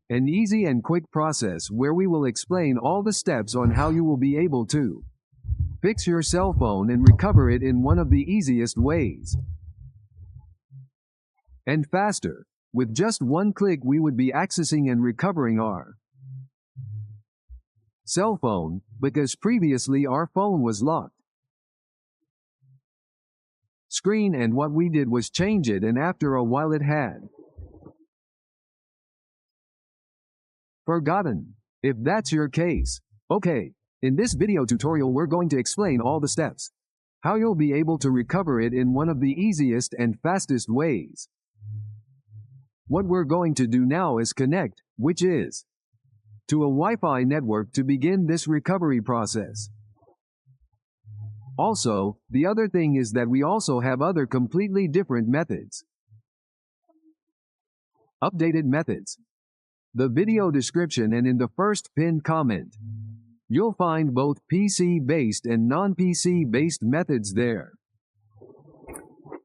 An easy and quick process where we will explain all the steps on how you will be able to fix your cell phone and recover it in one of the easiest ways. And faster. With just one click we would be accessing and recovering our cell phone, because previously our phone was locked screen, and what we did was change it, and after a while it had forgotten. If that's your case, okay, in this video tutorial we're going to explain all the steps, how you'll be able to recover it in one of the easiest and fastest ways. What we're going to do now is connect, which is to a Wi-Fi network to begin this recovery process. Also, the other thing is that we also have other completely different methods. Updated methods. The video description and in the first pinned comment, you'll find both PC-based and non-PC-based methods there.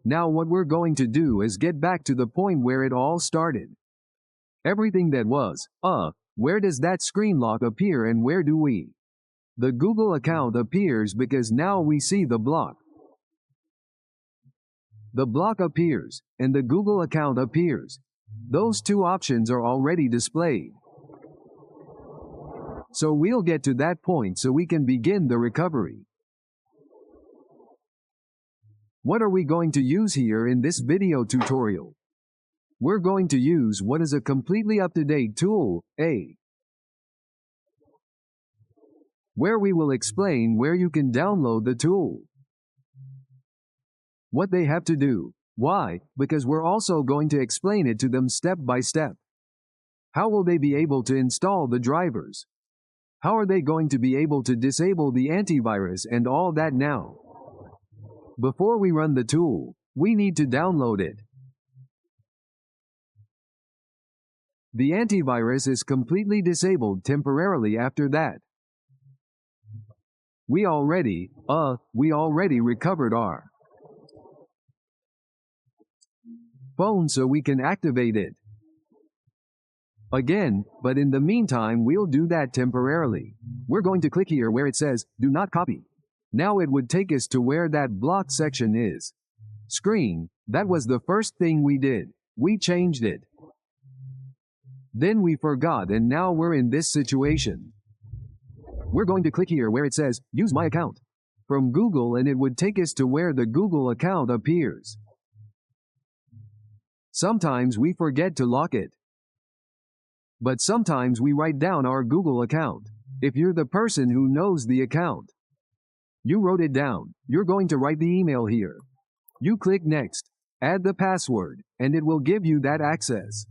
Now what we're going to do is get back to the point where it all started. Everything that was, where does that screen lock appear and where do we? The Google account appears because now we see the block. The block appears, and the Google account appears. Those two options are already displayed. So we'll get to that point so we can begin the recovery. What are we going to use here in this video tutorial? We're going to use what is a completely up-to-date tool, where we will explain where you can download the tool, what they have to do, why, because we're also going to explain it to them step by step. How will they be able to install the drivers? How are they going to be able to disable the antivirus and all that now? Before we run the tool, we need to download it. The antivirus is completely disabled temporarily after that. We already recovered our phone so we can activate it again, but in the meantime we'll do that temporarily. We're going to click here where it says, do not copy. Now it would take us to where that block section is. Screen, that was the first thing we did. We changed it. Then we forgot and now we're in this situation. We're going to click here where it says, use my account from Google, and it would take us to where the Google account appears. Sometimes we forget to lock it. But sometimes we write down our Google account. If you're the person who knows the account, you wrote it down, you're going to write the email here. You click next, add the password, and it will give you that access.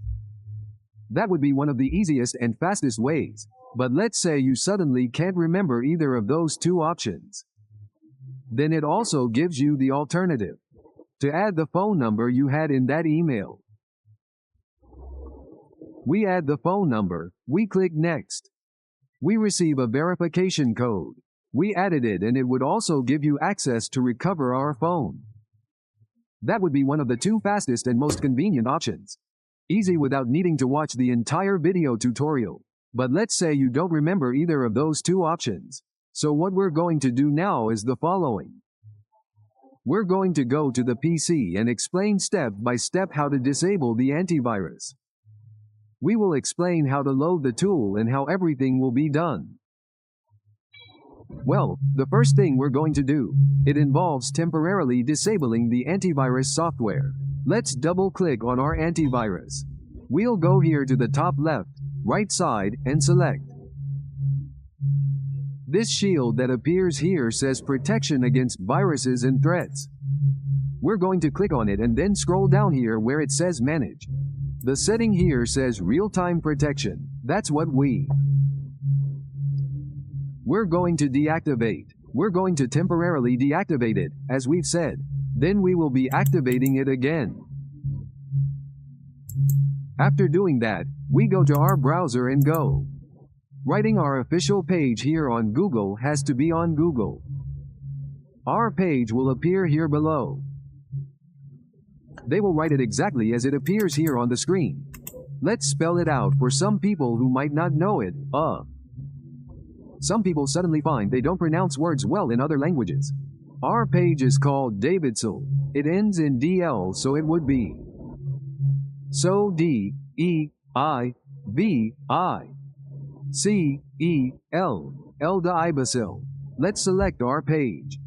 That would be one of the easiest and fastest ways. But let's say you suddenly can't remember either of those two options. Then it also gives you the alternative to add the phone number you had in that email. We add the phone number, we click next. We receive a verification code. We added it and it would also give you access to recover our phone. That would be one of the two fastest and most convenient options. Easy without needing to watch the entire video tutorial. But let's say you don't remember either of those two options. So what we're going to do now is the following. We're going to go to the PC and explain step by step how to disable the antivirus. We will explain how to load the tool and how everything will be done. Well, the first thing we're going to do, it involves temporarily disabling the antivirus software. Let's double-click on our antivirus. We'll go here to the top left, right side, and select. This shield that appears here says protection against viruses and threats. We're going to click on it and then scroll down here where it says manage. The setting here says real-time protection. That's what we're going to deactivate. We're going to temporarily deactivate it, as we've said. Then we will be activating it again. After doing that, we go to our browser and go. Writing our official page here on Google has to be on Google. Our page will appear here below. They will write it exactly as it appears here on the screen. Let's spell it out for some people who might not know it. Some people suddenly find they don't pronounce words well in other languages. Our page is called Davidsil. It ends in DL, so it would be so D E I V I C E L Davidsil. Let's select our page.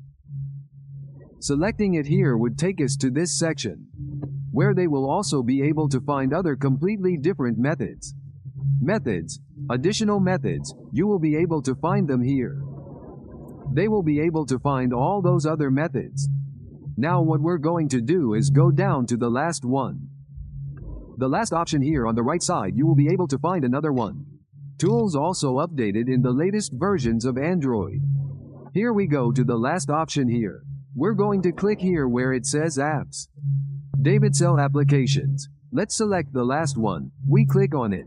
Selecting it here would take us to this section, where they will also be able to find other completely different methods. Additional methods, you will be able to find them here. They will be able to find all those other methods. Now what we're going to do is go down to the last one. The last option here on the right side, you will be able to find another one. Tools also updated in the latest versions of Android. Here we go to the last option here. We're going to click here where it says Apps. Davidsil Applications. Let's select the last one. We click on it.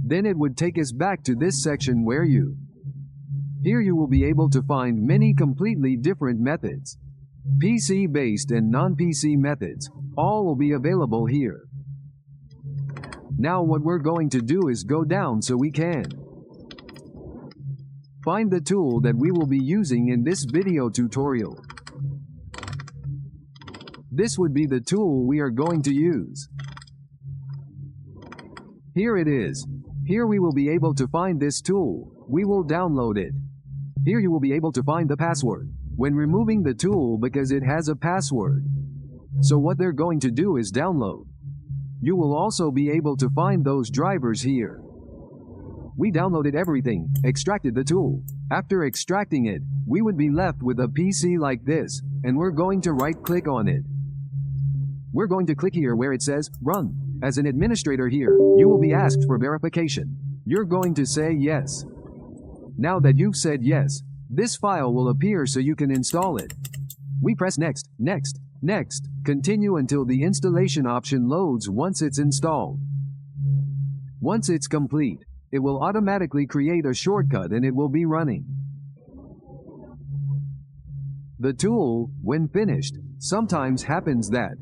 Then it would take us back to this section where here you will be able to find many completely different methods. PC-based and non-PC methods, all will be available here. Now what we're going to do is go down so we can find the tool that we will be using in this video tutorial. This would be the tool we are going to use. Here it is. Here we will be able to find this tool. We will download it. Here you will be able to find the password when removing the tool because it has a password. So what they're going to do is download. You will also be able to find those drivers here. We downloaded everything, extracted the tool. After extracting it, we would be left with a PC like this, and we're going to right-click on it. We're going to click here where it says Run. As an administrator here, you will be asked for verification. You're going to say yes. Now that you've said yes, this file will appear so you can install it. We press Next, Next, Next, continue until the installation option loads once it's installed. Once it's complete, it will automatically create a shortcut and it will be running. The tool, when finished, sometimes happens that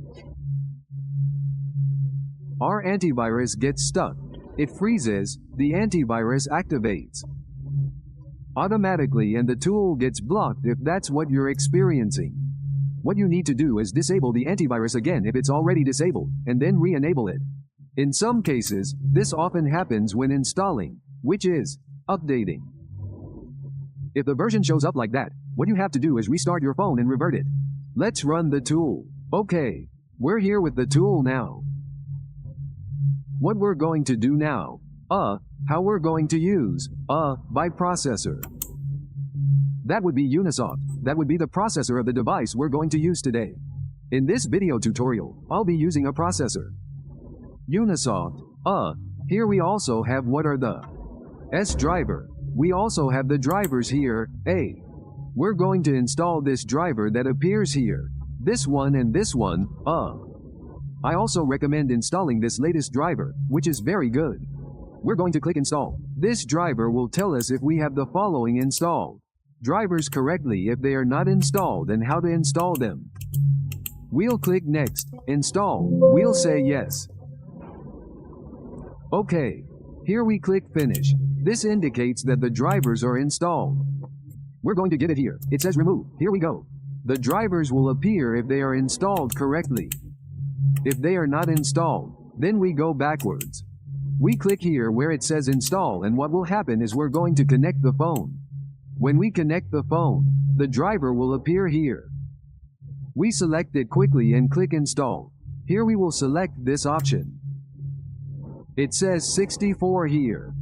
our antivirus gets stuck. It freezes, the antivirus activates automatically and the tool gets blocked if that's what you're experiencing. What you need to do is disable the antivirus again if it's already disabled, and then re-enable it. In some cases, this often happens when installing, which is updating. If the version shows up like that, what you have to do is restart your phone and revert it. Let's run the tool. Okay, we're here with the tool now. What we're going to do now, how we're going to use, by processor. That would be Unisoft. That would be the processor of the device we're going to use today. In this video tutorial, I'll be using a processor. Unisoft, here we also have what are the S driver. We also have the drivers here, We're going to install this driver that appears here. This one and this one, I also recommend installing this latest driver, which is very good. We're going to click Install. This driver will tell us if we have the following installed. Drivers correctly if they are not installed and how to install them. We'll click Next, Install. We'll say Yes. Okay. Here we click Finish. This indicates that the drivers are installed. We're going to get it here. It says Remove. Here we go. The drivers will appear if they are installed correctly. If they are not installed, then we go backwards. We click here where it says Install, and what will happen is we're going to connect the phone. When we connect the phone, the driver will appear here. We select it quickly and click Install. Here we will select this option. It says 64 here.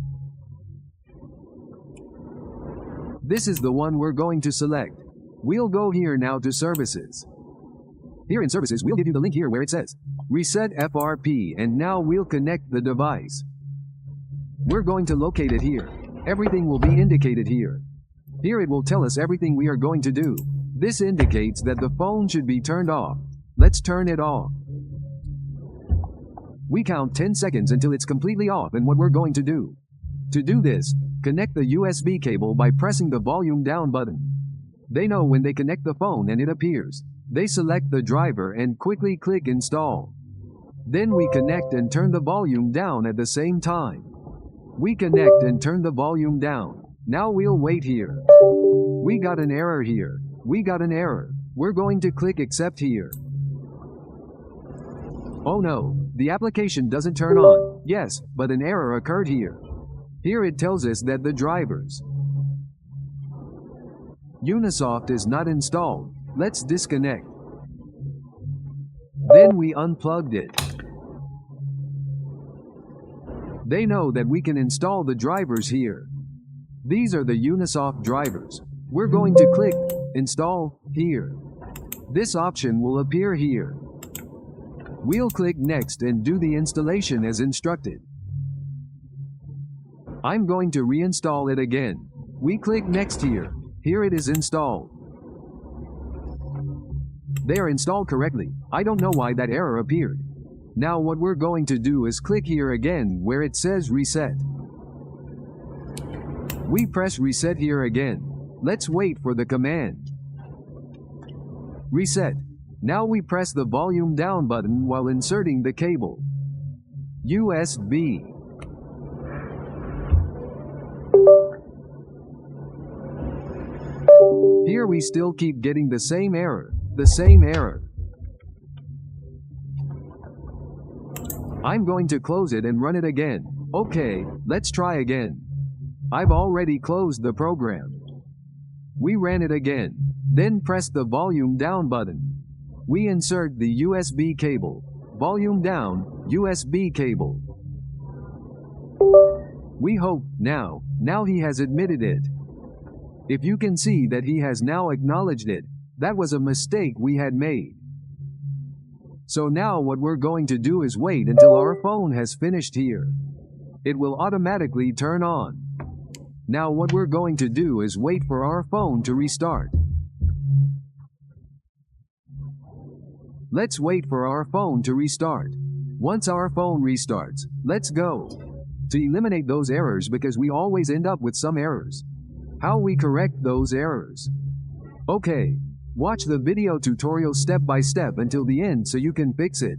This is the one we're going to select. We'll go here now to Services. Here in Services, we'll give you the link here where it says Reset FRP, and now we'll connect the device. We're going to locate it here. Everything will be indicated here. Here it will tell us everything we are going to do. This indicates that the phone should be turned off. Let's turn it off. We count 10 seconds until it's completely off, and what we're going to do. To do this, connect the USB cable by pressing the volume down button. They know when they connect the phone and it appears. They select the driver and quickly click Install. Then we connect and turn the volume down at the same time. We connect and turn the volume down. Now we'll wait here. We got an error here. We got an error. We're going to click accept here. Oh no, the application doesn't turn on. Yes, but an error occurred here. Here it tells us that the drivers Unisoft is not installed. Let's disconnect. Then we unplugged it. They know that we can install the drivers here. These are the Unisoft drivers. We're going to click Install here. This option will appear here. We'll click Next and do the installation as instructed. I'm going to reinstall it again. We click Next here. Here it is installed. They are installed correctly. I don't know why that error appeared. Now what we're going to do is click here again where it says Reset. We press Reset here again. Let's wait for the command. Reset. Now we press the volume down button while inserting the cable. USB. Here we still keep getting the same error. I'm going to close it and run it again. Okay, let's try again. I've already closed the program. We ran it again. Then press the volume down button. We insert the USB cable. Volume down, USB cable. We hope now he has admitted it. If you can see that he has now acknowledged it, that was a mistake we had made. So now what we're going to do is wait until our phone has finished here. It will automatically turn on. Now what we're going to do is wait for our phone to restart. Let's wait for our phone to restart. Once our phone restarts, let's go. To eliminate those errors because we always end up with some errors. How we correct those errors. Okay, watch the video tutorial step by step until the end so you can fix it.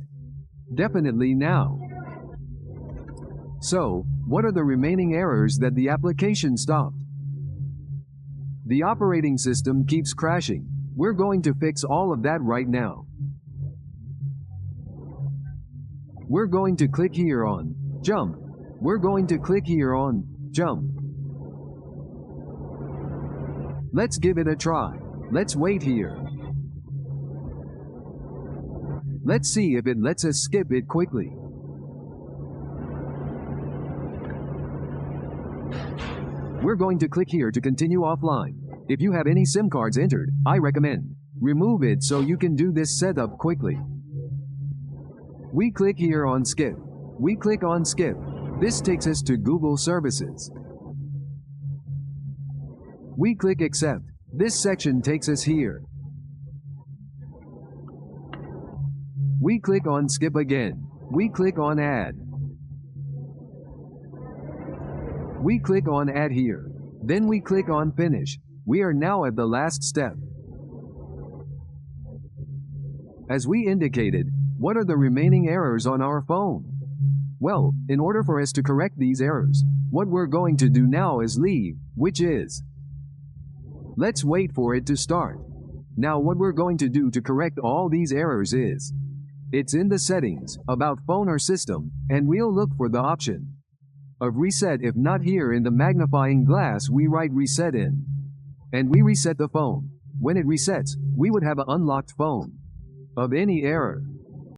Definitely now. So, what are the remaining errors that the application stopped? The operating system keeps crashing. We're going to fix all of that right now. We're going to click here on Jump. We're going to click here on Jump. Let's give it a try. Let's wait here. Let's see if it lets us skip it quickly. We're going to click here to continue offline. If you have any SIM cards entered, I recommend remove it so you can do this setup quickly. We click here on Skip. We click on Skip. This takes us to Google Services. We click Accept. This section takes us here. We click on Skip again. We click on Add. We click on Add here. Then we click on Finish. We are now at the last step. As we indicated, what are the remaining errors on our phone? Well, in order for us to correct these errors, what we're going to do now is leave, which is. Let's wait for it to start. Now what we're going to do to correct all these errors is, it's in the settings, about phone or system, and we'll look for the option of reset. If not here in the magnifying glass we write reset in. And we reset the phone. When it resets, we would have an unlocked phone. Of any error,